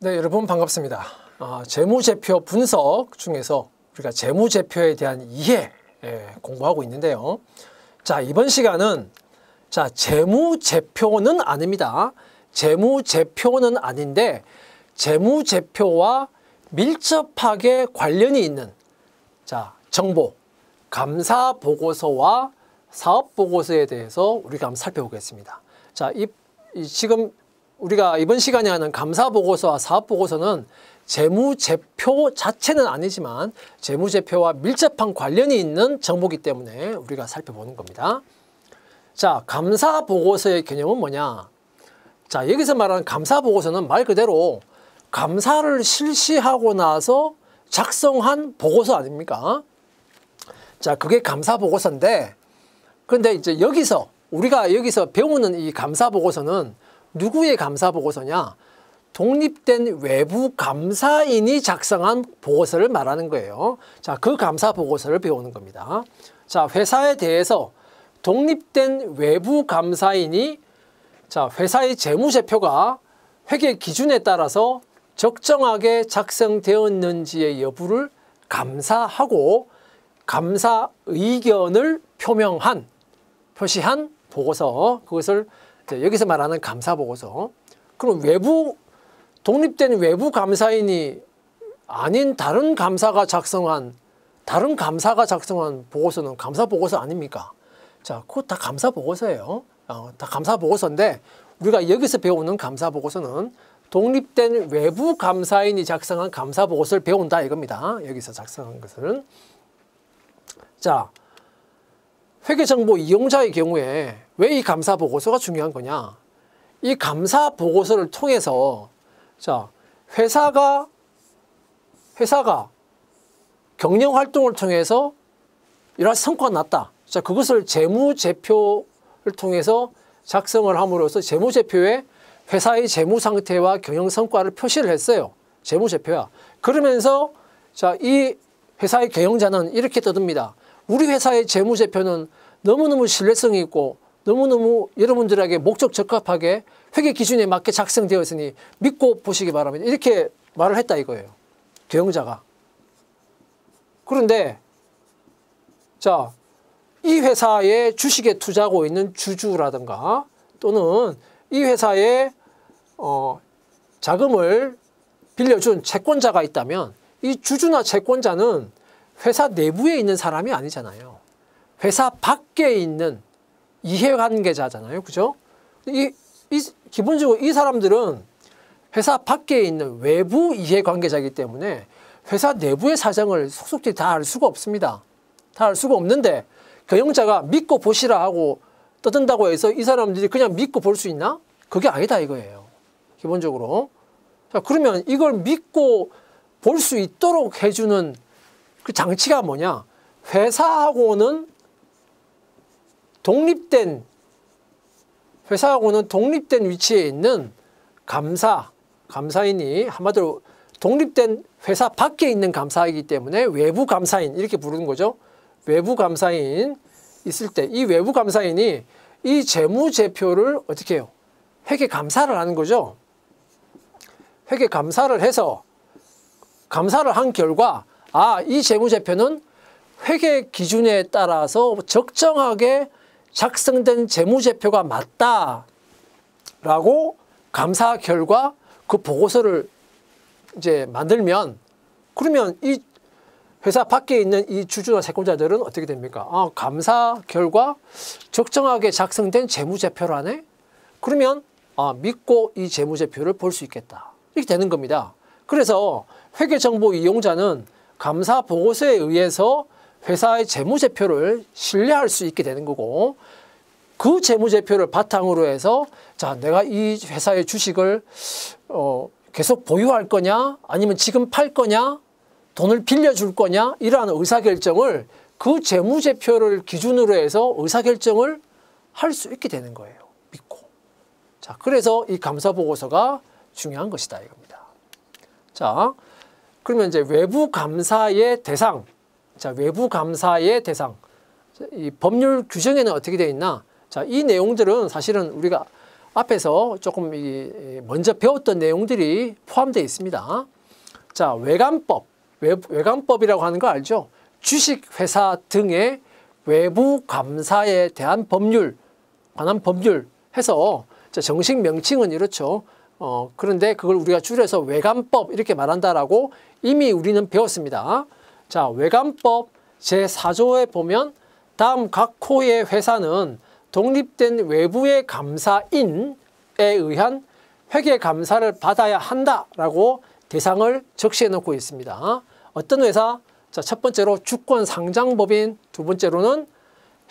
네, 여러분 반갑습니다. 재무제표 분석 중에서 우리가 재무제표에 대한 이해 공부하고 있는데요. 자, 이번 시간은 재무제표는 아닙니다. 재무제표는 아닌데 재무제표와 밀접하게 관련이 있는 정보, 감사보고서와 사업보고서에 대해서 우리가 한번 살펴보겠습니다. 지금 우리가 이번 시간에 하는 감사보고서와 사업보고서는 재무제표 자체는 아니지만 재무제표와 밀접한 관련이 있는 정보이기 때문에 우리가 살펴보는 겁니다. 자, 감사보고서의 개념은 뭐냐? 자, 여기서 말하는 감사보고서는 말 그대로 감사를 실시하고 나서 작성한 보고서 아닙니까? 자, 그게 감사보고서인데, 근데 이제 우리가 여기서 배우는 이 감사보고서는 누구의 감사보고서냐? 독립된 외부 감사인이 작성한 보고서를 말하는 거예요. 자, 그 감사보고서를 배우는 겁니다. 자, 회사에 대해서 독립된 외부 감사인이 회사의 재무제표가 회계 기준에 따라서 적정하게 작성되었는지의 여부를 감사하고 감사 의견을 표시한 보고서, 그것을 여기서 말하는 감사보고서. 그럼 독립된 외부 감사인이 아닌 다른 감사가 작성한 보고서는 감사보고서 아닙니까? 자, 그거 다 감사보고서예요. 다 감사보고서인데 우리가 여기서 배우는 감사보고서는 독립된 외부 감사인이 작성한 감사보고서를 배운다 이겁니다. 여기서 작성한 것은. 자, 회계정보 이용자의 경우에 왜 이 감사보고서가 중요한 거냐? 이 감사보고서를 통해서 회사가 경영활동을 통해서 이러한 성과가 났다. 자, 그것을 재무제표를 통해서 작성을 함으로써 재무제표에 회사의 재무상태와 경영성과를 표시를 했어요. 재무제표야. 그러면서 이 회사의 경영자는 이렇게 떠듭니다. 우리 회사의 재무제표는 너무너무 신뢰성이 있고 너무너무 여러분들에게 목적 적합하게 회계 기준에 맞게 작성되었으니 믿고 보시기 바랍니다. 이렇게 말을 했다 이거예요. 경영자가. 그런데 이 회사의 주식에 투자하고 있는 주주라든가 또는 이 회사에 자금을 빌려준 채권자가 있다면 이 주주나 채권자는 회사 내부에 있는 사람이 아니잖아요. 회사 밖에 있는 이해관계자잖아요. 그죠? 기본적으로 이 사람들은 회사 밖에 있는 외부 이해관계자이기 때문에 회사 내부의 사정을 속속들이 다 알 수가 없습니다. 다 알 수가 없는데 경영자가 믿고 보시라 하고 떠든다고 해서 이 사람들이 그냥 믿고 볼 수 있나? 그게 아니다 이거예요. 기본적으로. 자, 그러면 이걸 믿고 볼 수 있도록 해주는 그 장치가 뭐냐? 회사하고는 독립된 위치에 있는 감사인이 한마디로 독립된 회사 밖에 있는 감사이기 때문에 외부 감사인 이렇게 부르는 거죠. 외부 감사인 있을 때 이 외부 감사인이 이 재무제표를 어떻게 해요? 회계 감사를 하는 거죠. 회계 감사를 해서 감사를 한 결과 이 재무제표는 회계 기준에 따라서 적정하게 작성된 재무제표가 맞다라고 감사 결과 그 보고서를 이제 만들면 그러면 이 회사 밖에 있는 이 주주나 채권자들은 어떻게 됩니까? 감사 결과 적정하게 작성된 재무제표라네? 그러면 믿고 이 재무제표를 볼 수 있겠다. 이렇게 되는 겁니다. 그래서 회계정보 이용자는 감사 보고서에 의해서 회사의 재무제표를 신뢰할 수 있게 되는 거고 그 재무제표를 바탕으로 해서 내가 이 회사의 주식을 계속 보유할 거냐 아니면 지금 팔 거냐 돈을 빌려줄 거냐 이러한 의사결정을 그 재무제표를 기준으로 해서 의사결정을 할 수 있게 되는 거예요. 믿고. 자, 그래서 이 감사보고서가 중요한 것이다 이겁니다. 자, 그러면 이제 외부 감사의 대상. 외부 감사의 대상. 이 법률 규정에는 어떻게 되어 있나? 이 내용들은 사실은 우리가 앞에서 조금 먼저 배웠던 내용들이 포함되어 있습니다. 자, 외관법. 외관법이라고 하는 거 알죠? 주식회사 등의 외부 감사에 대한 법률, 관한 법률 해서 정식 명칭은 이렇죠. 그런데 그걸 우리가 줄여서 외관법 이렇게 말한다라고 이미 우리는 배웠습니다. 자, 외관법 제4조에 보면 다음 각 호의 회사는 독립된 외부의 감사인에 의한 회계 감사를 받아야 한다라고 대상을 적시해 놓고 있습니다. 어떤 회사? 자, 첫 번째로 주권상장법인, 두 번째로는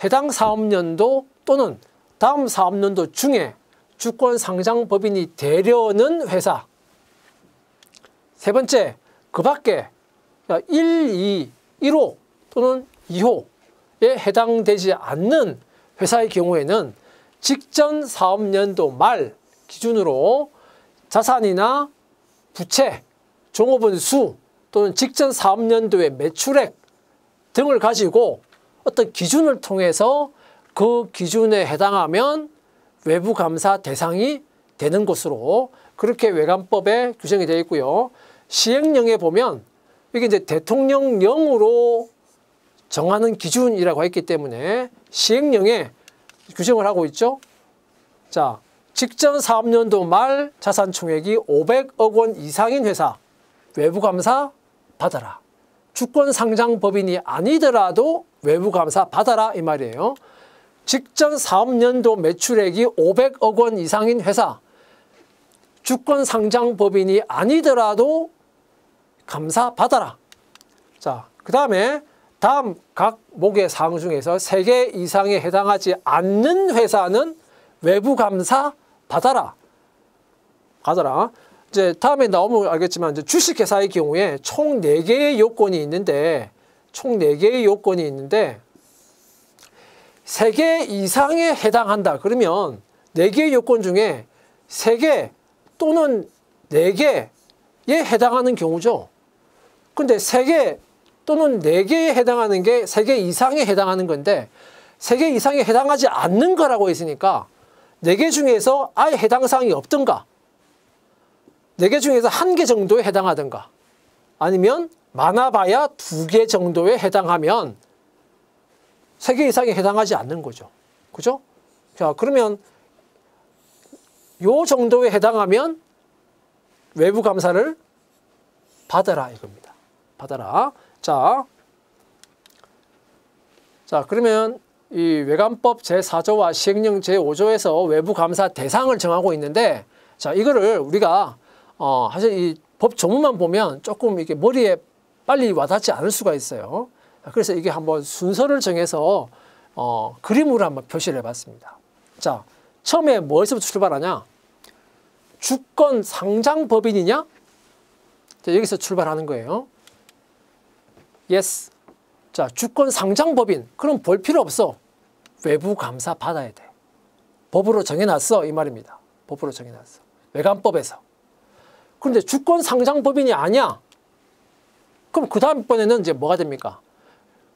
해당 사업년도 또는 다음 사업년도 중에 주권상장법인이 되려는 회사. 세 번째, 그 밖에 1, 2, 1호 또는 2호에 해당되지 않는 회사의 경우에는 직전 사업년도 말 기준으로 자산이나 부채, 종업원 수 또는 직전 사업년도의 매출액 등을 가지고 어떤 기준을 통해서 그 기준에 해당하면 외부 감사 대상이 되는 것으로 그렇게 외관법에 규정이 되어 있고요. 시행령에 보면 이게 이제 대통령령으로 정하는 기준이라고 했기 때문에 시행령에 규정을 하고 있죠. 자, 직전 사업년도 말 자산 총액이 500억 원 이상인 회사 외부 감사 받아라. 주권 상장 법인이 아니더라도 외부 감사 받아라 이 말이에요. 직전 사업년도 매출액이 500억 원 이상인 회사 주권 상장 법인이 아니더라도 감사 받아라. 자, 그 다음에 다음 각 목의 사항 중에서 3개 이상에 해당하지 않는 회사는 외부 감사 받아라. 이제 다음에 나오면 알겠지만 이제 주식회사의 경우에 총 4개의 요건이 있는데 3개 이상에 해당한다. 그러면 4개의 요건 중에 3개 또는 4개에 해당하는 경우죠. 근데 3개 또는 4개에 해당하는 게 3개 이상에 해당하는 건데 3개 이상에 해당하지 않는 거라고 했으니까 4개 중에서 아예 해당 사항이 없던가 4개 중에서 1개 정도에 해당하던가 아니면 많아봐야 2개 정도에 해당하면 3개 이상에 해당하지 않는 거죠. 그죠? 자, 그러면 요 정도에 해당하면 외부 감사를 받아라 이겁니다. 받아라. 자, 그러면 이 외관법 제4조와 시행령 제5조에서 외부 감사 대상을 정하고 있는데 자, 이거를 우리가 사실 이 법 조문만 보면 조금 이게 머리에 빨리 와닿지 않을 수가 있어요. 그래서 이게 한번 순서를 정해서 그림으로 한번 표시를 해봤습니다. 자, 처음에 뭐에서부터 출발하냐? 주권 상장 법인이냐? 자, 여기서 출발하는 거예요. yes. 자, 주권 상장 법인. 그럼 볼 필요 없어. 외부 감사 받아야 돼. 법으로 정해놨어 이 말입니다. 법으로 정해놨어. 외관법에서. 그런데 주권 상장 법인이 아니야. 그럼 그 다음번에는 이제 뭐가 됩니까?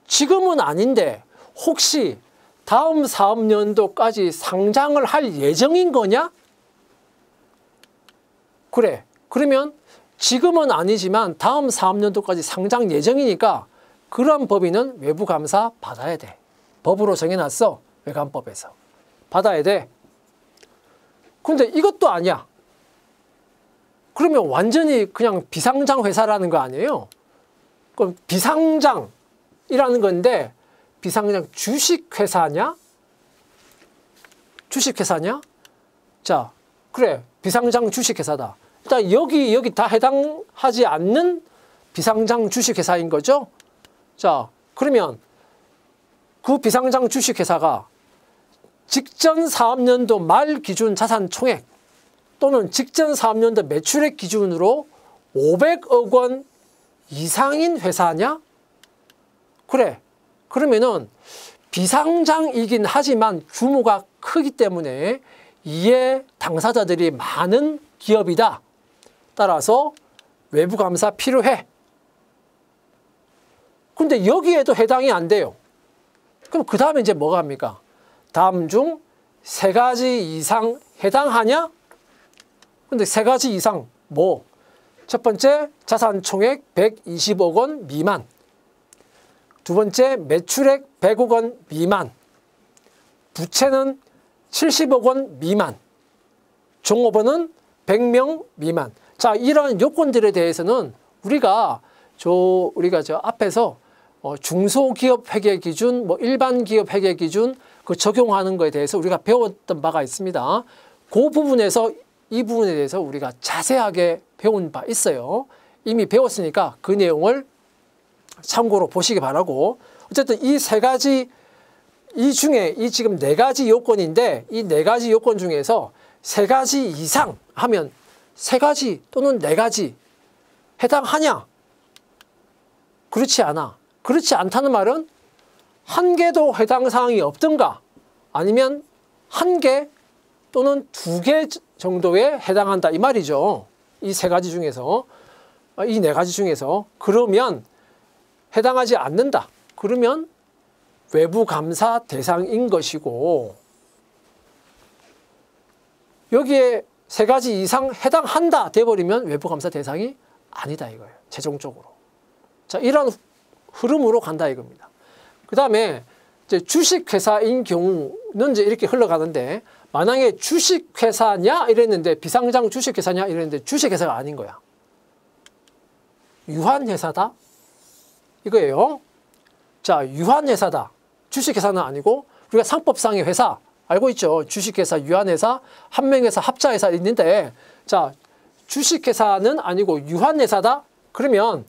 지금은 아닌데 혹시 다음 사업년도까지 상장을 할 예정인 거냐? 그래. 그러면 지금은 아니지만 다음 사업년도까지 상장 예정이니까 그런 법인은 외부 감사 받아야 돼. 법으로 정해놨어. 외관법에서. 받아야 돼. 근데 이것도 아니야. 그러면 완전히 그냥 비상장 회사라는 거 아니에요? 그럼 비상장이라는 건데 비상장 주식회사냐? 주식회사냐? 자, 그래. 비상장 주식회사다. 일단 여기 다 해당하지 않는 비상장 주식회사인 거죠? 자, 그러면 그 비상장 주식회사가 직전 사업년도 말 기준 자산 총액 또는 직전 사업년도 매출액 기준으로 500억 원 이상인 회사냐? 그래. 그러면은 비상장이긴 하지만 규모가 크기 때문에 이에 당사자들이 많은 기업이다. 따라서 외부 감사 필요해. 근데 여기에도 해당이 안 돼요. 그럼 그 다음에 이제 뭐가 합니까? 다음 중 3가지 이상 해당하냐? 근데 세 가지 이상 뭐? 첫 번째, 자산 총액 120억 원 미만. 두 번째, 매출액 100억 원 미만. 부채는 70억 원 미만. 종업원은 100명 미만. 자, 이런 요건들에 대해서는 우리가 저 앞에서 중소기업 회계 기준, 뭐 일반 기업 회계 기준 그 적용하는 거에 대해서 우리가 배웠던 바가 있습니다. 그 부분에서 이 부분에 대해서 우리가 자세하게 배운 바 있어요. 이미 배웠으니까 그 내용을 참고로 보시기 바라고, 어쨌든 이 세 가지, 이 중에 이 지금 네 가지 요건인데 이 네 가지 요건 중에서 세 가지 이상 하면 세 가지 또는 네 가지 해당하냐? 그렇지 않아. 그렇지 않다는 말은 한 개도 해당 사항이 없든가 아니면 한 개 또는 두 개 정도에 해당한다 이 말이죠. 이 세 가지 중에서, 이 네 가지 중에서. 그러면 해당하지 않는다. 그러면 외부 감사 대상인 것이고, 여기에 세 가지 이상 해당한다 돼버리면 외부 감사 대상이 아니다 이거예요. 최종적으로. 자, 이런 흐름으로 간다 이겁니다. 그 다음에 이제 주식회사인 경우는 이제 이렇게 흘러가는데, 만약에 주식회사냐 이랬는데, 비상장 주식회사냐 이랬는데 주식회사가 아닌 거야. 유한회사다 이거예요. 자, 유한회사다. 주식회사는 아니고, 우리가 상법상의 회사 알고 있죠? 주식회사, 유한회사, 한명회사, 합자회사 있는데, 자, 주식회사는 아니고 유한회사다? 그러면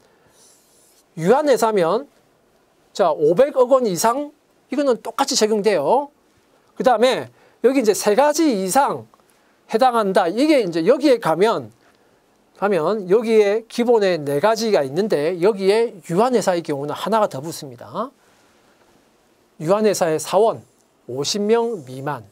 유한회사면 자, 500억 원 이상 이거는 똑같이 적용돼요. 그 다음에 여기 이제 세 가지 이상 해당한다. 이게 이제 여기에 가면 여기에 기본에 네 가지가 있는데, 여기에 유한회사의 경우는 하나가 더 붙습니다. 유한회사의 사원 50명 미만.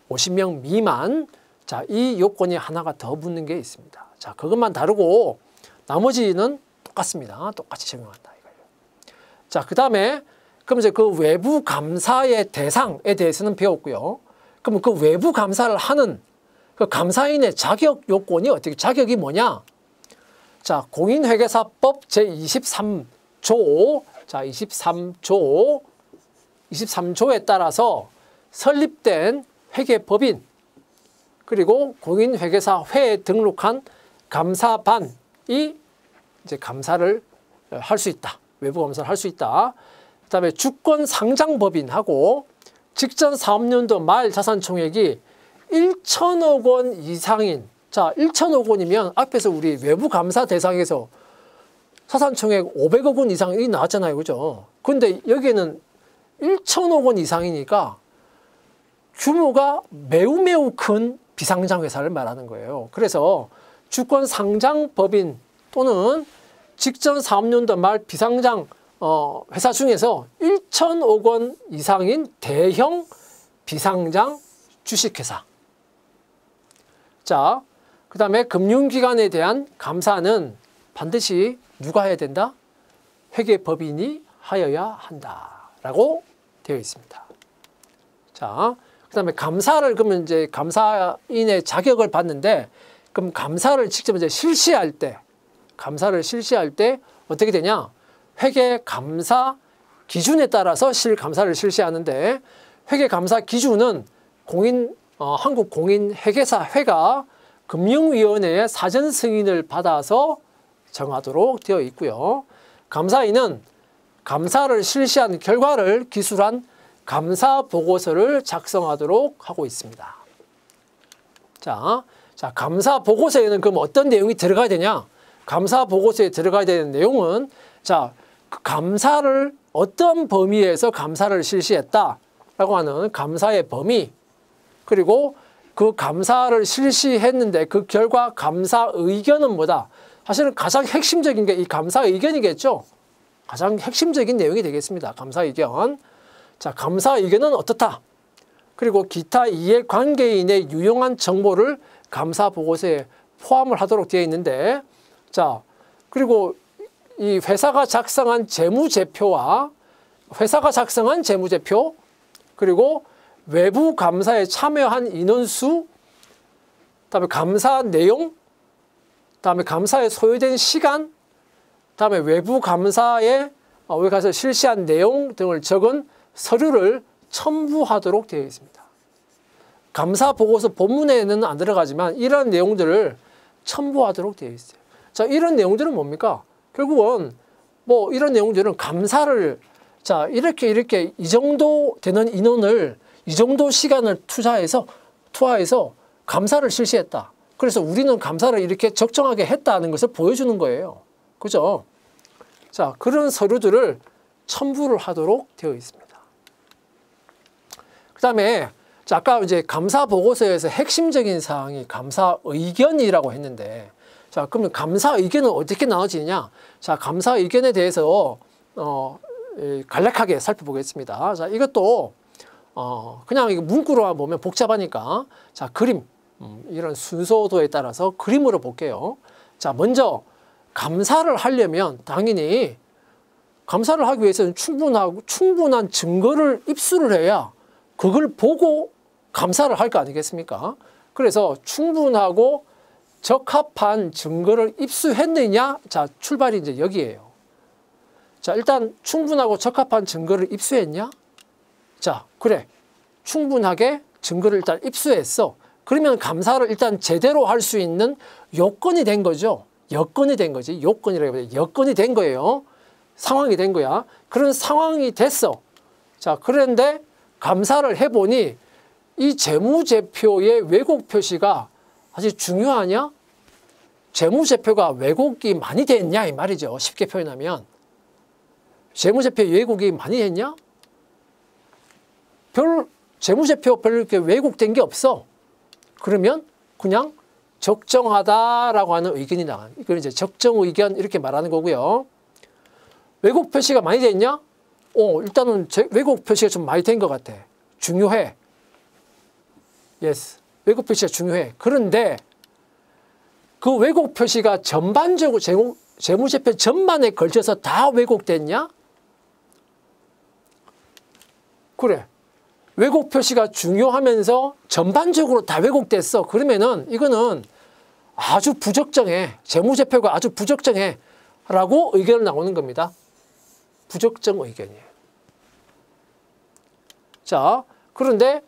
50명 미만. 자, 이 요건이 하나가 더 붙는 게 있습니다. 자, 그것만 다르고 나머지는 똑같습니다. 똑같이 적용한다 이거예요. 자, 그 다음에 그럼 이제 그 외부 감사의 대상에 대해서는 배웠고요. 그럼 그 외부 감사를 하는 그 감사인의 자격 요건이 어떻게, 자격이 뭐냐? 자, 공인회계사법 제23조, 자, 23조에 따라서 설립된 회계법인, 그리고 공인회계사회에 등록한 감사반이 이제 감사를 할 수 있다. 외부 감사를 할 수 있다. 그 다음에 주권상장법인하고 직전 사업년도 말 자산총액이 1천억 원 이상인, 자, 1천억 원이면 앞에서 우리 외부 감사 대상에서 자산총액 500억 원 이상이 나왔잖아요. 그죠? 근데 여기에는 1천억 원 이상이니까 규모가 매우 큰 비상장 회사를 말하는 거예요. 그래서 주권상장법인 또는 직전 사업년도 말 비상장 회사 중에서 1천억 원 이상인 대형 비상장 주식회사. 자, 그 다음에 금융기관에 대한 감사는 반드시 누가 해야 된다? 회계법인이 하여야 한다라고 되어 있습니다. 자, 그 다음에 감사를, 그러면 이제 감사인의 자격을 받는데, 그럼 감사를 직접 이제 실시할 때 어떻게 되냐? 회계감사 기준에 따라서 감사를 실시하는데, 회계감사 기준은 한국공인회계사회가 금융위원회의 사전 승인을 받아서 정하도록 되어 있고요. 감사인은 감사를 실시한 결과를 기술한 감사 보고서를 작성하도록 하고 있습니다. 자, 감사 보고서에는 그럼 어떤 내용이 들어가야 되냐? 감사 보고서에 들어가야 되는 내용은, 자, 그 감사를 어떤 범위에서 감사를 실시했다라고 하는 감사의 범위, 그리고 그 감사를 실시했는데 그 결과 감사 의견은 뭐다? 사실은 가장 핵심적인 게 이 감사 의견이겠죠. 가장 핵심적인 내용이 되겠습니다. 감사 의견. 자, 감사 의견은 어떻다? 그리고 기타 이해관계인의 유용한 정보를 감사 보고서에 포함을 하도록 되어 있는데, 자, 그리고 이 회사가 작성한 재무제표와 회사가 작성한 재무제표, 그리고 외부 감사에 참여한 인원수, 그다음에 감사 내용, 그다음에 감사에 소요된 시간, 그다음에 외부 감사에 여기 가서 실시한 내용 등을 적은 서류를 첨부하도록 되어 있습니다. 감사 보고서 본문에는 안 들어가지만 이런 내용들을 첨부하도록 되어 있어요. 자, 이런 내용들은 뭡니까? 결국은 뭐 이런 내용들은 감사를 자, 이렇게 이 정도 되는 인원을 이 정도 시간을 투하해서 감사를 실시했다. 그래서 우리는 감사를 이렇게 적정하게 했다는 것을 보여주는 거예요. 그죠? 자, 그런 서류들을 첨부를 하도록 되어 있습니다. 그 다음에 아까 이제 감사 보고서에서 핵심적인 사항이 감사 의견이라고 했는데, 자, 그러면 감사 의견은 어떻게 나눠지느냐? 자, 감사 의견에 대해서 간략하게 살펴보겠습니다. 자, 이것도 그냥 이거 문구로만 보면 복잡하니까, 자, 그림, 이런 순서도에 따라서 그림으로 볼게요. 자, 먼저 감사를 하려면 당연히 감사를 하기 위해서는 충분한 증거를 입수를 해야 그걸 보고 감사를 할 거 아니겠습니까? 그래서 충분하고 적합한 증거를 입수했느냐? 자, 출발이 이제 여기에요. 자, 일단 충분하고 적합한 증거를 입수했냐? 자, 그래. 충분하게 증거를 일단 입수했어. 그러면 감사를 일단 제대로 할 수 있는 요건이 된 거죠. 여건이 된 거지. 요건이라고 해요. 여건이 된 거예요. 상황이 된 거야. 그런 상황이 됐어. 자, 그런데 감사를 해보니 이 재무제표의 왜곡 표시가 아주 중요하냐? 재무제표가 왜곡이 많이 됐냐? 이 말이죠. 쉽게 표현하면. 재무제표 왜곡이 많이 됐냐? 재무제표 별로 이렇게 왜곡된 게 없어. 그러면 그냥 적정하다라고 하는 의견이 나가요. 이걸 이제 적정 의견 이렇게 말하는 거고요. 왜곡 표시가 많이 됐냐? 일단은 왜곡 표시가 좀 많이 된 것 같아. 중요해. yes. 왜곡 표시가 중요해. 그런데 그 왜곡 표시가 전반적으로 재무제표 전반에 걸쳐서 다 왜곡됐냐? 그래. 왜곡 표시가 중요하면서 전반적으로 다 왜곡됐어. 그러면은 이거는 아주 부적정해. 재무제표가 아주 부적정해. 라고 의견을 나오는 겁니다. 부적정 의견이에요. 자, 그런데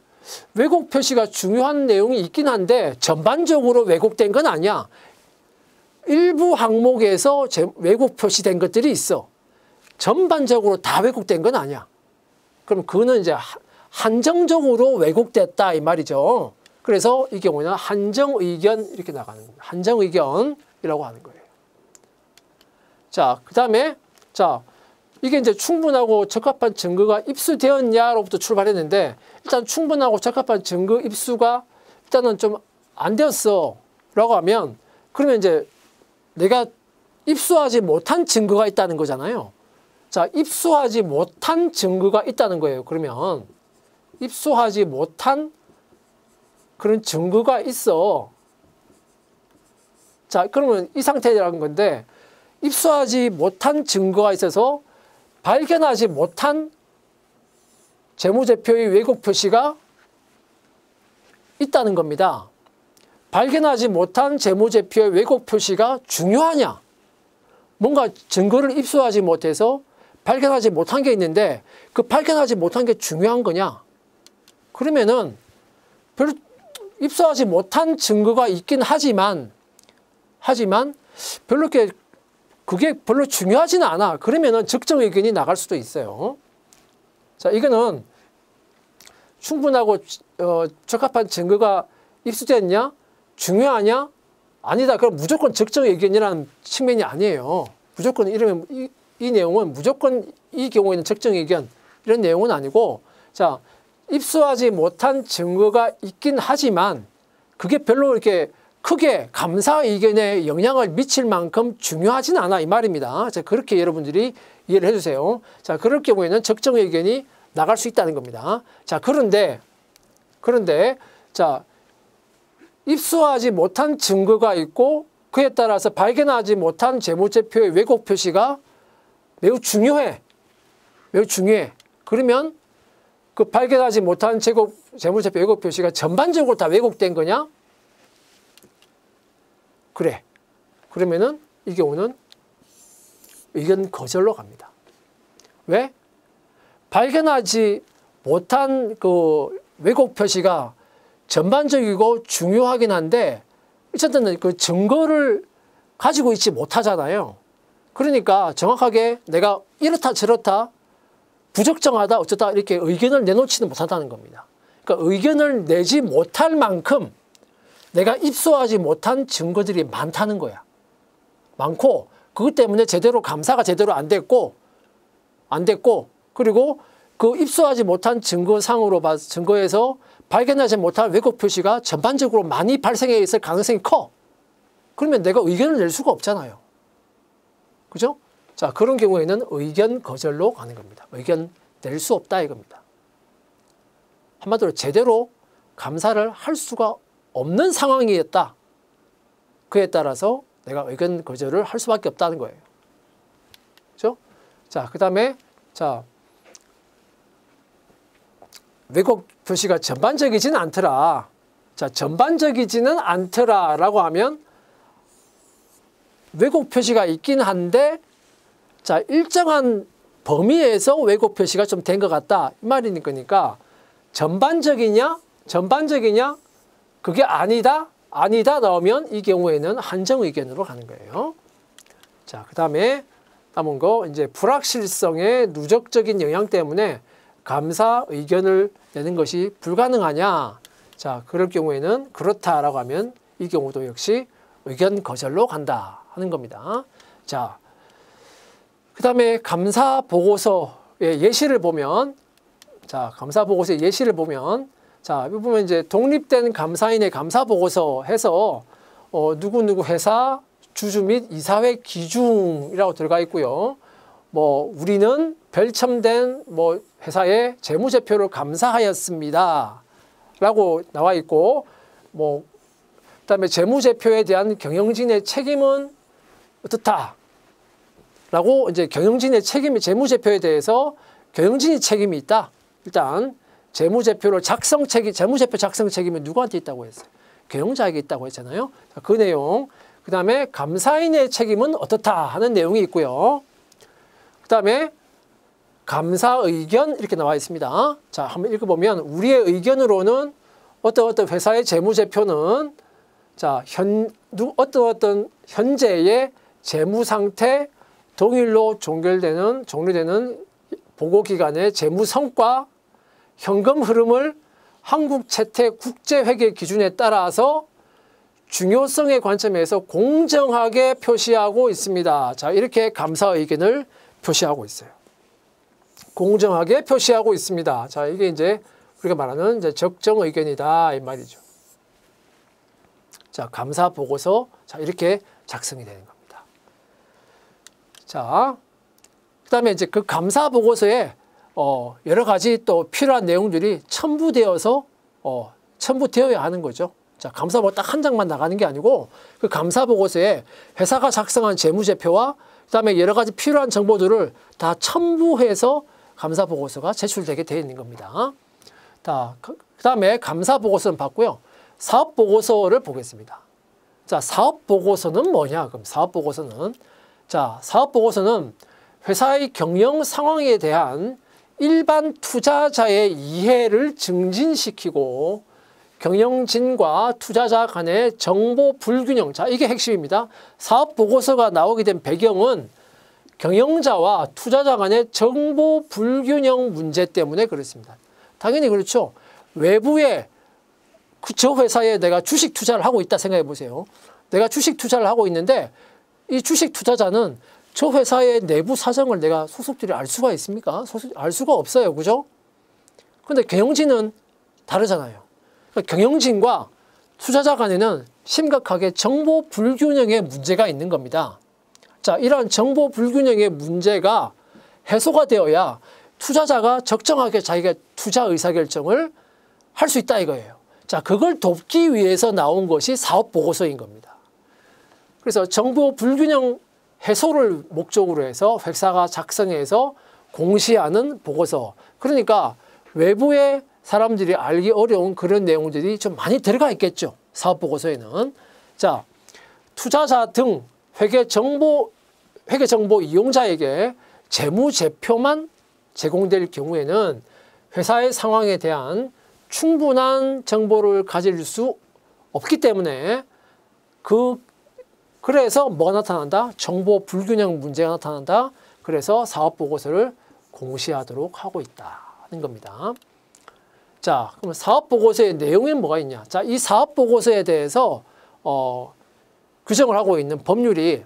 왜곡 표시가 중요한 내용이 있긴 한데 전반적으로 왜곡된 건 아니야. 일부 항목에서 왜곡 표시된 것들이 있어. 전반적으로 다 왜곡된 건 아니야. 그럼 그거는 이제 한정적으로 왜곡됐다 이 말이죠. 그래서 이 경우는 한정의견 이렇게 나가는 겁니다. 한정의견이라고 하는 거예요. 자, 그 다음에 자, 이게 이제 충분하고 적합한 증거가 입수되었냐로부터 출발했는데 일단 충분하고 적합한 증거 입수가 일단은 좀 안 되었어 라고 하면 그러면 이제 내가 입수하지 못한 증거가 있다는 거잖아요. 자, 입수하지 못한 증거가 있다는 거예요. 그러면 입수하지 못한 그런 증거가 있어. 자, 그러면 이 상태라는 건데 입수하지 못한 증거가 있어서 발견하지 못한 재무제표의 왜곡 표시가 있다는 겁니다. 발견하지 못한 재무제표의 왜곡 표시가 중요하냐? 뭔가 증거를 입수하지 못해서 발견하지 못한 게 있는데 그 발견하지 못한 게 중요한 거냐? 그러면은 별로 입수하지 못한 증거가 있긴 하지만 별로 이렇게 그게 별로 중요하지는 않아. 그러면은 적정 의견이 나갈 수도 있어요. 자, 이거는 충분하고 적합한 증거가 입수됐냐? 중요하냐? 아니다. 그럼 무조건 적정 의견이라는 측면이 아니에요. 무조건 이러면 이 내용은 무조건 이 경우에는 적정 의견 이런 내용은 아니고 자, 입수하지 못한 증거가 있긴 하지만 그게 별로 이렇게 크게 감사 의견에 영향을 미칠 만큼 중요하진 않아 이 말입니다. 자, 그렇게 여러분들이 이해를 해주세요. 자, 그럴 경우에는 적정 의견이 나갈 수 있다는 겁니다. 자, 그런데 자, 입수하지 못한 증거가 있고 그에 따라서 발견하지 못한 재무제표의 왜곡 표시가 매우 중요해. 매우 중요해. 그러면 그 발견하지 못한 재무제표 왜곡 표시가 전반적으로 다 왜곡된 거냐? 그래. 그러면은 이 경우는 의견 거절로 갑니다. 왜? 발견하지 못한 그 왜곡 표시가 전반적이고 중요하긴 한데 어쨌든 그 증거를 가지고 있지 못하잖아요. 그러니까 정확하게 내가 이렇다 저렇다 부적정하다 어쩌다 이렇게 의견을 내놓지는 못한다는 겁니다. 그러니까 의견을 내지 못할 만큼 내가 입수하지 못한 증거들이 많다는 거야. 많고 그것 때문에 제대로 감사가 제대로 안 됐고 그리고 그 입수하지 못한 증거에서 발견하지 못한 왜곡 표시가 전반적으로 많이 발생해 있을 가능성이 커. 그러면 내가 의견을 낼 수가 없잖아요. 그죠? 자, 그런 경우에는 의견 거절로 가는 겁니다. 의견 낼 수 없다 이겁니다. 한마디로 제대로 감사를 할 수가 없는 상황이었다. 그에 따라서 내가 의견 거절을 할 수밖에 없다는 거예요. 그죠? 자, 그 다음에 자, 왜곡 표시가 전반적이지는 않더라. 자, 전반적이지는 않더라라고 하면 왜곡 표시가 있긴 한데 자, 일정한 범위에서 왜곡 표시가 좀 된 것 같다. 이 말이니까 전반적이냐? 그게 아니다 나오면 이 경우에는 한정 의견으로 가는 거예요. 자, 그 다음에 남은 거 이제 불확실성의 누적적인 영향 때문에 감사 의견을 내는 것이 불가능하냐? 자, 그럴 경우에는 그렇다라고 하면 이 경우도 역시 의견 거절로 간다 하는 겁니다. 자, 그 다음에 감사 보고서의 예시를 보면 자, 감사 보고서의 예시를 보면 자, 여기 보면 이제 독립된 감사인의 감사 보고서 해서 누구누구 회사 주주 및 이사회 기준이라고 들어가 있고요. 뭐 우리는 별첨된 뭐 회사의 재무제표를 감사하였습니다. 라고 나와 있고 뭐 그다음에 재무제표에 대한 경영진의 책임은 어떻다. 라고 이제 경영진의 책임이 재무제표에 대해서 경영진이 책임이 있다. 일단 재무제표를 재무제표 작성 책임이 누구한테 있다고 했어요? 경영자에게 있다고 했잖아요. 그 내용. 그 다음에 감사인의 책임은 어떻다 하는 내용이 있고요. 그 다음에 감사 의견 이렇게 나와 있습니다. 자, 한번 읽어보면 우리의 의견으로는 어떤 회사의 재무제표는 자, 어떤 현재의 재무 상태 동일로 종료되는 보고기관의 재무 성과 현금 흐름을 한국채택 국제회계 기준에 따라서 중요성의 관점에서 공정하게 표시하고 있습니다. 자, 이렇게 감사 의견을 표시하고 있어요. 공정하게 표시하고 있습니다. 자, 이게 이제 우리가 말하는 이제 적정 의견이다 이 말이죠. 자, 감사 보고서 자, 이렇게 작성이 되는 겁니다. 자, 그다음에 이제 그 감사 보고서에 여러 가지 또 필요한 내용들이 첨부되어야 하는 거죠. 자, 감사보고 딱 한 장만 나가는 게 아니고 그 감사 보고서에 회사가 작성한 재무제표와 그다음에 여러 가지 필요한 정보들을 다 첨부해서 감사 보고서가 제출되게 되어 있는 겁니다. 자, 그다음에 감사 보고서는 봤고요. 사업 보고서를 보겠습니다. 자, 사업 보고서는 뭐냐? 그럼 사업 보고서는 회사의 경영 상황에 대한 일반 투자자의 이해를 증진시키고 경영진과 투자자 간의 정보 불균형. 자, 이게 핵심입니다. 사업 보고서가 나오게 된 배경은 경영자와 투자자 간의 정보 불균형 문제 때문에 그렇습니다. 당연히 그렇죠. 외부에 저 회사에 내가 주식 투자를 하고 있다 생각해 보세요. 내가 주식 투자를 하고 있는데 이 주식 투자자는 저 회사의 내부 사정을 내가 소속들이 알 수가 있습니까? 알 수가 없어요. 그죠? 근데 경영진은 다르잖아요. 그러니까 경영진과 투자자 간에는 심각하게 정보 불균형의 문제가 있는 겁니다. 자, 이러한 정보 불균형의 문제가 해소가 되어야 투자자가 적정하게 자기가 투자 의사결정을 할 수 있다 이거예요. 자, 그걸 돕기 위해서 나온 것이 사업 보고서인 겁니다. 그래서 정보 불균형 해소를 목적으로 해서 회사가 작성해서 공시하는 보고서. 그러니까 외부의 사람들이 알기 어려운 그런 내용들이 좀 많이 들어가 있겠죠. 사업보고서에는. 자, 투자자 등 회계정보 이용자에게 재무제표만 제공될 경우에는 회사의 상황에 대한 충분한 정보를 가질 수 없기 때문에 그래서 뭐가 나타난다? 정보 불균형 문제가 나타난다. 그래서 사업보고서를 공시하도록 하고 있다는 겁니다. 자, 그럼 사업보고서의 내용에 뭐가 있냐? 자, 이 사업보고서에 대해서 규정을 하고 있는 법률이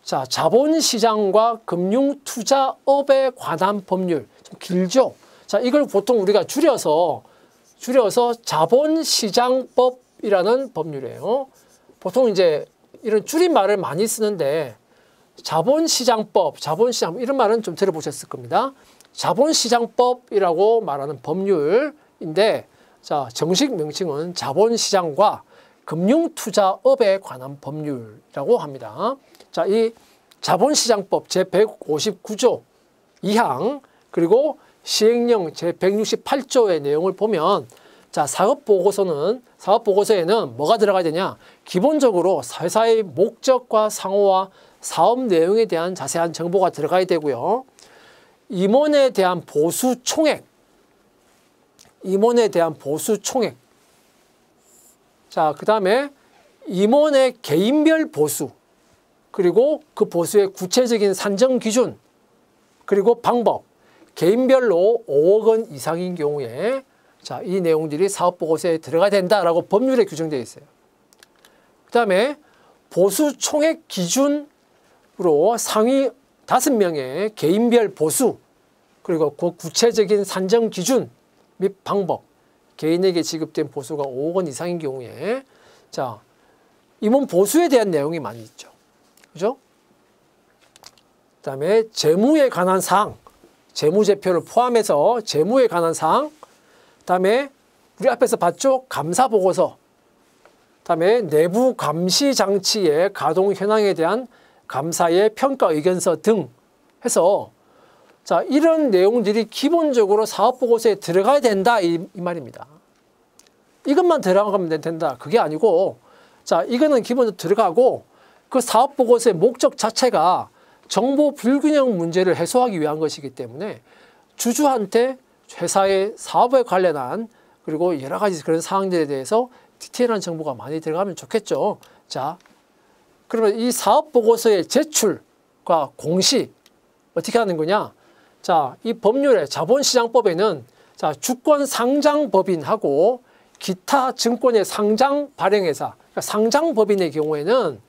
자, 자본시장과 금융투자업에 관한 법률. 좀 길죠? 자, 이걸 보통 우리가 줄여서 자본시장법이라는 법률이에요. 보통 이제 이런 줄임말을 많이 쓰는데 자본시장법, 자본시장 이런 말은 좀 들어보셨을 겁니다. 자본시장법이라고 말하는 법률인데 자, 정식 명칭은 자본시장과 금융투자업에 관한 법률이라고 합니다. 자, 이 자본시장법 제159조 2항 그리고 시행령 제168조의 내용을 보면 자, 사업보고서에는 뭐가 들어가야 되냐? 기본적으로 회사의 목적과 상호와 사업 내용에 대한 자세한 정보가 들어가야 되고요. 임원에 대한 보수 총액. 자, 그 다음에 임원의 개인별 보수. 그리고 그 보수의 구체적인 산정 기준. 그리고 방법. 개인별로 5억 원 이상인 경우에 자, 이 내용들이 사업보고서에 들어가야 된다라고 법률에 규정되어 있어요. 그 다음에 보수 총액 기준으로 상위 5명의 개인별 보수 그리고 그 구체적인 산정 기준 및 방법 개인에게 지급된 보수가 5억 원 이상인 경우에 자, 임원 보수에 대한 내용이 많이 있죠. 그죠? 그 다음에 재무에 관한 사항 재무제표를 포함해서 재무에 관한 사항 다음에 우리 앞에서 봤죠? 감사보고서 다음에 내부 감시 장치의 가동 현황에 대한 감사의 평가 의견서 등 해서 자, 이런 내용들이 기본적으로 사업보고서에 들어가야 된다 이 말입니다. 이것만 들어가면 된다 그게 아니고 자, 이거는 기본적으로 들어가고 그 사업보고서의 목적 자체가 정보 불균형 문제를 해소하기 위한 것이기 때문에 주주한테 회사의 사업에 관련한 그리고 여러 가지 그런 사항들에 대해서 디테일한 정보가 많이 들어가면 좋겠죠. 자, 그러면 이 사업보고서의 제출과 공시 어떻게 하는 거냐? 자, 이 법률의 자본시장법에는 자, 주권상장법인하고 기타 증권의 상장 발행회사, 그러니까 상장법인의 경우에는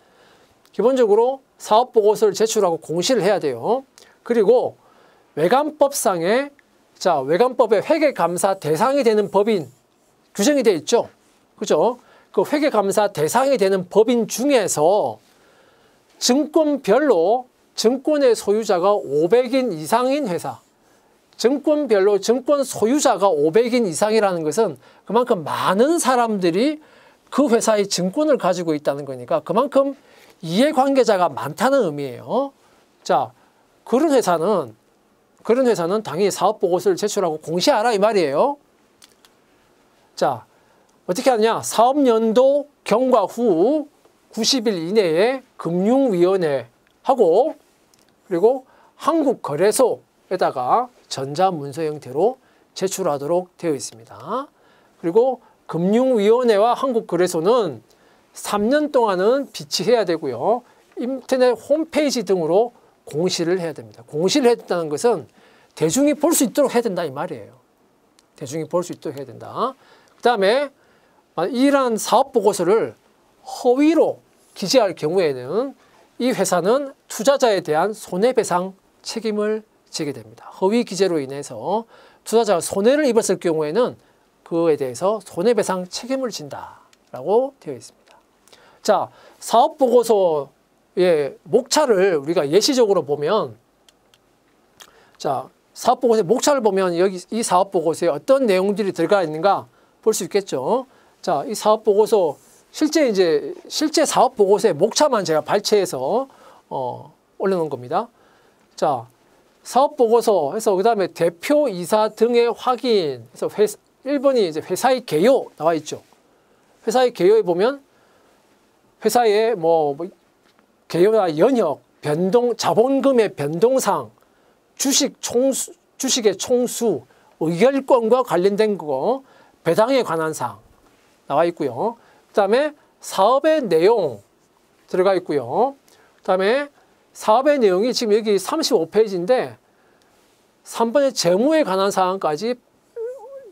기본적으로 사업보고서를 제출하고 공시를 해야 돼요. 그리고 외관법상에 자, 외관법의 회계감사 대상이 되는 법인 규정이 되어 있죠. 그죠? 그 회계감사 대상이 되는 법인 중에서 증권별로 증권의 소유자가 500인 이상인 회사 증권별로 증권 소유자가 500인 이상이라는 것은 그만큼 많은 사람들이 그 회사의 증권을 가지고 있다는 거니까 그만큼 이해관계자가 많다는 의미예요. 자, 그런 회사는 당연히 사업보고서를 제출하고 공시하라 이 말이에요. 자, 어떻게 하느냐? 사업연도 경과 후 90일 이내에 금융위원회하고 그리고 한국거래소에다가 전자문서 형태로 제출하도록 되어 있습니다. 그리고 금융위원회와 한국거래소는 3년 동안은 비치해야 되고요. 인터넷 홈페이지 등으로 공시를 해야 됩니다. 공시를 해야 된다는 것은 대중이 볼 수 있도록 해야 된다 이 말이에요. 대중이 볼 수 있도록 해야 된다. 그 다음에 이러한 사업보고서를 허위로 기재할 경우에는 이 회사는 투자자에 대한 손해배상 책임을 지게 됩니다. 허위 기재로 인해서 투자자가 손해를 입었을 경우에는 그에 대해서 손해배상 책임을 진다라고 되어 있습니다. 자, 사업보고서의 목차를 우리가 예시적으로 보면 자, 사업보고서의 목차를 보면 여기 이 사업보고서에 어떤 내용들이 들어가 있는가 볼 수 있겠죠. 자, 이 사업보고서 실제 사업보고서의 목차만 제가 발췌해서 올려놓은 겁니다. 자, 사업 보고서 해서 그다음에 대표 이사 등의 확인. 그래서 1번이 이제 회사의 개요 나와 있죠. 회사의 개요에 보면 회사의 뭐 개요나 연혁, 변동, 자본금의 변동상, 주식의 총수, 의결권과 관련된 거, 배당에 관한 사항 나와 있고요. 그다음에 사업의 내용 들어가 있고요. 그다음에 사업의 내용이 지금 여기 35페이지인데 3번의 재무에 관한 사항까지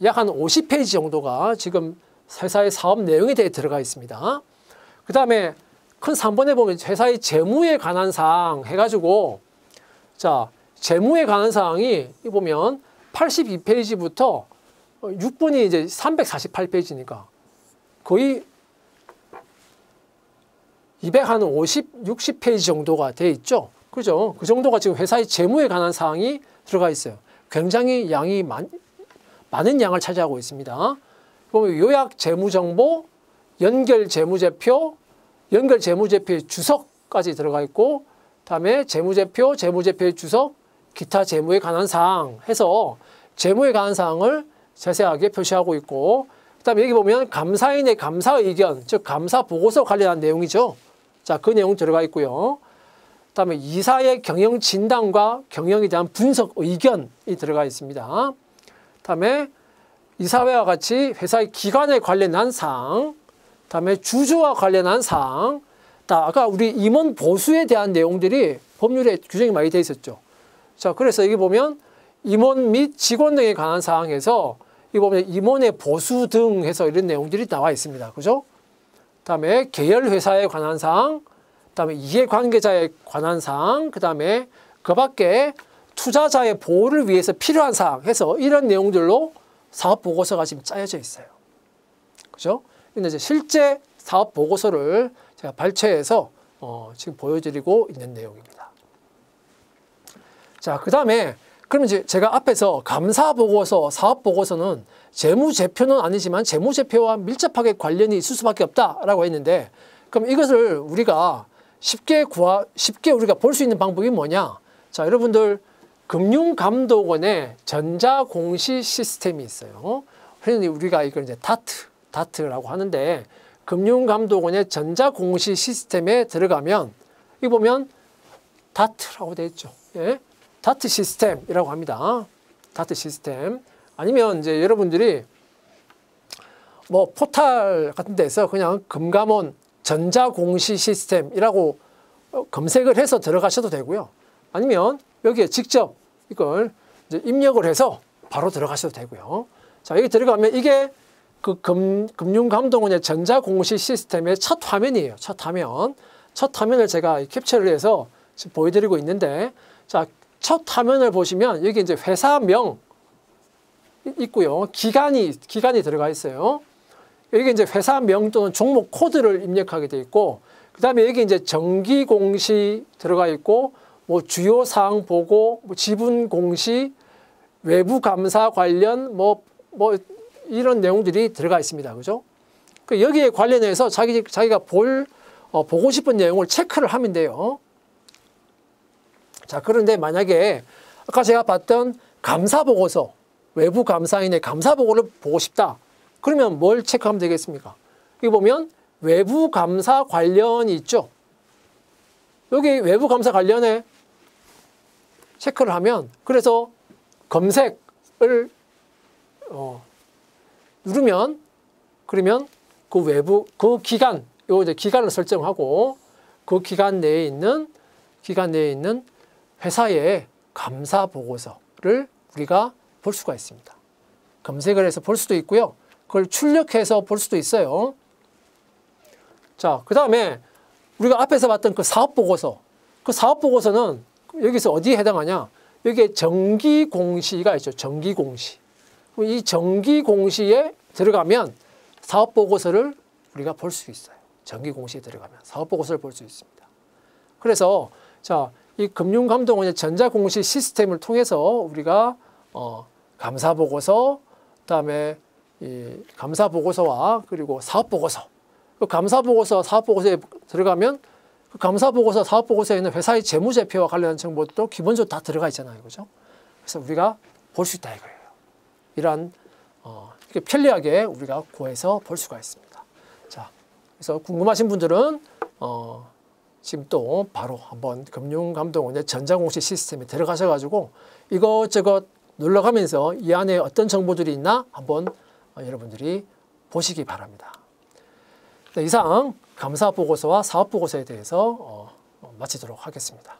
약 한 50페이지 정도가 지금 회사의 사업 내용에 대해 들어가 있습니다. 그 다음에 큰 3번에 보면 회사의 재무에 관한 사항 해가지고 자 재무에 관한 사항이 보면 82페이지부터 6번이 이제 348페이지니까 거의 250, 60페이지 정도가 돼 있죠. 그죠? 그 정도가 지금 회사의 재무에 관한 사항이 들어가 있어요. 굉장히 양이 많은 양을 차지하고 있습니다. 보면 요약 재무정보, 연결 재무제표, 연결 재무제표의 주석까지 들어가 있고, 다음에 재무제표, 재무제표의 주석, 기타 재무에 관한 사항 해서 재무에 관한 사항을 자세하게 표시하고 있고, 그다음에 여기 보면 감사인의 감사 의견, 즉 감사 보고서 관련한 내용이죠. 자, 그 내용 들어가 있고요. 그다음에 이사의 경영 진단과 경영에 대한 분석 의견이 들어가 있습니다. 그다음에 이사회와 같이 회사의 기관에 관련한 사항, 그다음에 주주와 관련한 사항, 아까 우리 임원 보수에 대한 내용들이 법률에 규정이 많이 되어 있었죠. 자, 그래서 여기 보면 임원 및 직원 등에 관한 사항에서 이 보면 임원의 보수 등 해서 이런 내용들이 나와 있습니다. 그죠? 그다음에 계열 회사에 관한 사항, 그다음에 이해관계자에 관한 사항, 그다음에 그 밖에 투자자의 보호를 위해서 필요한 사항 해서 이런 내용들로 사업 보고서가 지금 짜여져 있어요. 그죠? 근데 이제 실제 사업 보고서를 제가 발췌해서 지금 보여드리고 있는 내용입니다. 자, 그다음에 그러면 이제 제가 앞에서 감사 보고서, 사업 보고서는 재무제표는 아니지만 재무제표와 밀접하게 관련이 있을 수밖에 없다라고 했는데, 그럼 이것을 우리가 쉽게 우리가 볼 수 있는 방법이 뭐냐? 자, 여러분들 금융감독원의 전자공시 시스템이 있어요. 흔히 우리가 이걸 이제 다트라고 하는데, 금융감독원의 전자공시 시스템에 들어가면 이 보면 다트라고 되어 있죠. 예? 다트 시스템이라고 합니다. 다트 시스템. 아니면 이제 여러분들이 뭐 포탈 같은 데서 그냥 금감원 전자공시 시스템이라고 검색을 해서 들어가셔도 되고요. 아니면 여기에 직접 이걸 이제 입력을 해서 바로 들어가셔도 되고요. 자, 여기 들어가면 이게 그 금융감독원의 전자공시 시스템의 첫 화면이에요. 첫 화면을 제가 캡처를 해서 지금 보여드리고 있는데, 자, 첫 화면을 보시면 여기 이제 회사명 있고요. 기간이 들어가 있어요. 여기 이제 회사명 또는 종목 코드를 입력하게 돼 있고, 그 다음에 여기 이제 정기 공시 들어가 있고, 뭐 주요 사항 보고, 뭐 지분 공시, 외부 감사 관련 뭐 이런 내용들이 들어가 있습니다. 그죠? 여기에 관련해서 자기가 보고 싶은 내용을 체크를 하면 돼요. 자, 그런데 만약에 아까 제가 봤던 감사 보고서, 외부 감사인의 감사 보고를 보고 싶다. 그러면 뭘 체크하면 되겠습니까? 여기 보면 외부 감사 관련이 있죠. 여기 외부 감사 관련에 체크를 하면, 그래서 검색을 누르면, 그러면 그 외부 기간, 요 이제 기간을 설정하고 그 기간 내에 있는 회사의 감사 보고서를 우리가 볼 수가 있습니다. 검색을 해서 볼 수도 있고요. 그걸 출력해서 볼 수도 있어요. 자, 그 다음에 우리가 앞에서 봤던 그 사업 보고서, 그 사업 보고서는 여기서 어디에 해당하냐? 여기에 정기 공시가 있죠. 정기 공시. 이 정기 공시에 들어가면 사업 보고서를 우리가 볼 수 있어요. 정기 공시에 들어가면 사업 보고서를 볼 수 있습니다. 그래서 자, 이 금융감독원의 전자공시 시스템을 통해서 우리가 감사 보고서, 그다음에 이 감사 보고서와 그리고 사업 보고서, 그 감사 보고서, 사업 보고서에 들어가면 그 감사 보고서, 사업 보고서에는 회사의 재무제표와 관련한 정보도 기본적으로 다 들어가 있잖아요, 그죠? 그래서 우리가 볼 수 있다 이거예요. 이러한 이렇게 편리하게 우리가 구해서 볼 수가 있습니다. 자, 그래서 궁금하신 분들은 지금 또 바로 한번 금융감독원의 전자공시 시스템에 들어가셔가지고 이것저것 눌러가면서 이 안에 어떤 정보들이 있나 한번 여러분들이 보시기 바랍니다. 네, 이상 감사보고서와 사업보고서에 대해서 마치도록 하겠습니다.